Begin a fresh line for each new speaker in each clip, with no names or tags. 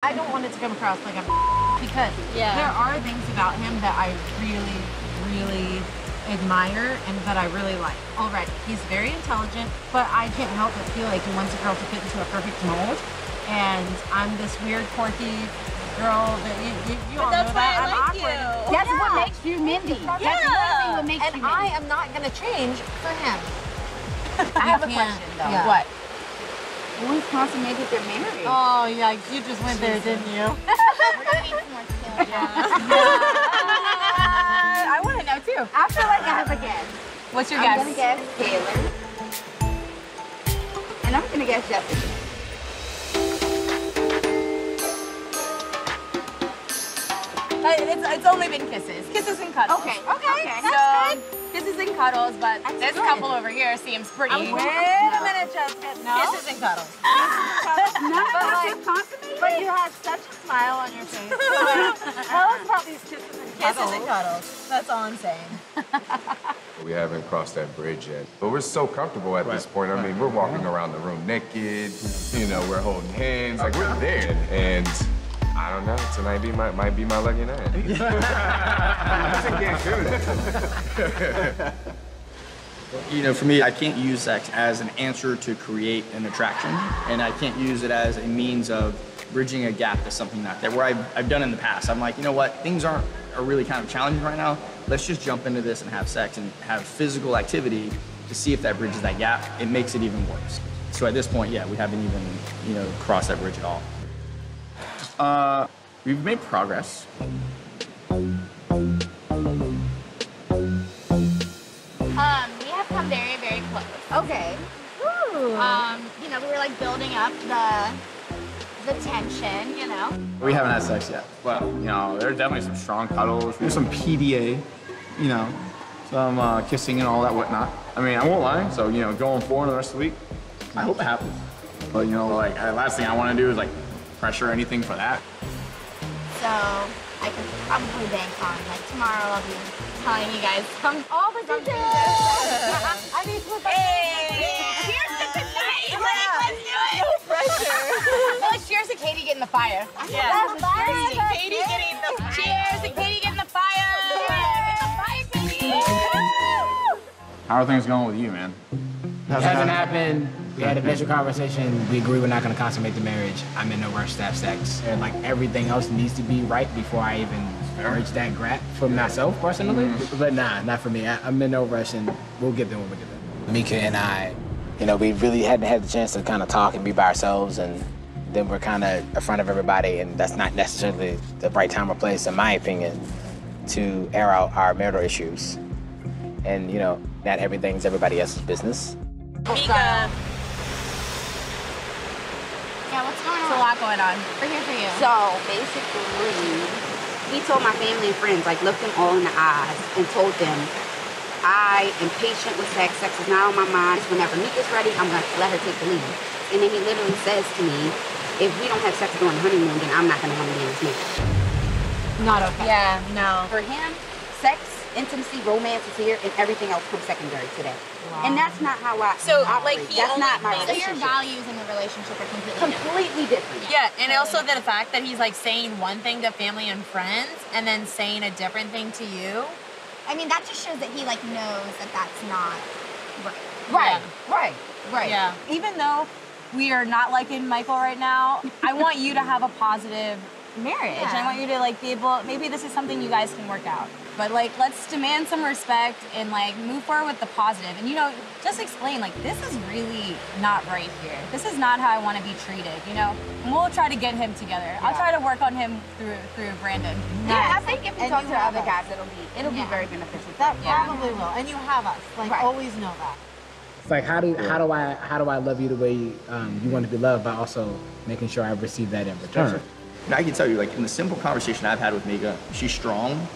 I don't want it to come across like I'm because there are things about him that I really, really admire and that I really like already. He's very intelligent, but I can't help but feel like he wants a girl to fit into a perfect mold. And I'm this weird, quirky girl that you all know that. I'm awkward.
That's what makes you Mindy. That's literally what makes you Mindy.
I am not going to change for him.
I have a question, though.
Yeah. What?
Who's consummated their marriage?
Oh, yeah, you just went there, didn't you?
We're gonna need some more tequila.
I want to know, too.
I feel like I have a guess.
What's your guess?
I'm gonna guess Taylor. And I'm gonna guess Jessica.
It's only been kisses. Kisses and cuddles.
Okay.
So, kisses and cuddles, but this couple over here seems pretty.
Wait a minute, Jessica. No.
Kisses and cuddles.
But you had such a smile on your face. Tell us about these kisses and cuddles.
Kisses and cuddles. That's all I'm saying.
We haven't crossed that bridge yet. But we're so comfortable at this point. I mean, we're walking around the room naked. You know, we're holding hands. Like, we're there. And I don't know. Tonight might be my lucky night.
You know, for me, I can't use sex as an answer to create an attraction, and I can't use it as a means of bridging a gap to something not there. Where I've done in the past, I'm like, you know what, things are really kind of challenging right now. Let's just jump into this and have sex and have physical activity to see if that bridges that gap. It makes it even worse. So at this point, yeah, we haven't even, you know, crossed that bridge at all. We've made progress.
We have come very, very close.
Okay.
You know, we were like building up the tension, you know.
We haven't had sex yet.
Well, you know, there's definitely some strong cuddles. There's some PDA, you know, some kissing and all that whatnot. I mean, I won't lie. So, you know, going forward the rest of the week, I hope it happens. But, you know, like, the last thing I want to do is, like, pressure anything for that.
So I could probably bank on, like, tomorrow I'll be telling you guys all the details.
I need to
Cheers to tonight! Let's do it! No pressure. Well, cheers to Katie getting the fire.
Yeah.
Cheers to Katie getting the fire. Cheers to Katie getting the fire. Get the fire, Katie.
How are things going with you, man?
It hasn't happened. We had a initial conversation. We agree we're not going to consummate the marriage. I'm in no rush to have sex. And like everything else needs to be right before I even reach that gap for myself personally. But nah, not for me. I'm in no rush, and we'll get there when we get there. Mika and I, you know, we really hadn't had the chance to kind of talk and be by ourselves, and then we're kind of in front of everybody, and that's not necessarily the right time or place, in my opinion, to air out our marital issues. And, you know, not everything's everybody else's business.
Mika.
Yeah, what's going
There's a
on?
lot going on.
We're here for you.
So basically, he told my family and friends, like, looked them all in the eyes and told them, I am patient with sex. Sex is not on my mind. Whenever Mika's ready, I'm going to let her take the lead. And then he literally says to me, if we don't have sex during the honeymoon, then I'm not going to want to be in this marriage.
Not okay.
Yeah, no.
For him, sex, intimacy, romance is here, and everything else comes secondary today.
Wow.
And that's not how I
So,
operate.
like, he
that's
only
not my
thinks-
So your
relationship.
values in the relationship are completely different.
Completely different.
Yeah, and also the fact that he's like saying one thing to family and friends and then saying a different thing to you.
I mean, that just shows that he like knows that that's not right.
Right.
Yeah.
Even though we are not liking Michael right now, I want you to have a positive marriage.
Yeah.
I want you to like be able, maybe this is something you guys can work out. But like, let's demand some respect and like move forward with the positive. And you know, just explain like, this is really not right here. This is not how I want to be treated, you know? And we'll try to get him together. I'll try to work on him through Brandon.
Yeah, I think if you
And
talk
you
to the
have
other
us.
guys, it'll be very beneficial.
That probably will. And you have us. Like,
Right.
always know that.
It's like, how do I love you the way you want to be loved, but also making sure I receive that in return.
And I can tell you, like, in the simple conversation I've had with Mika, she's strong.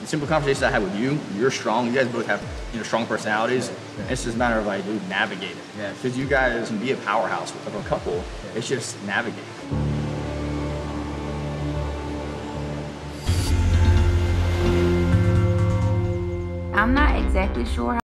The simple conversations I had with you, you're strong. You guys both have, you know, strong personalities. And it's just a matter of, like, dude, navigate it.
Yeah.
Because you guys can be a powerhouse of a couple. Yeah. It's just navigate.
I'm not exactly sure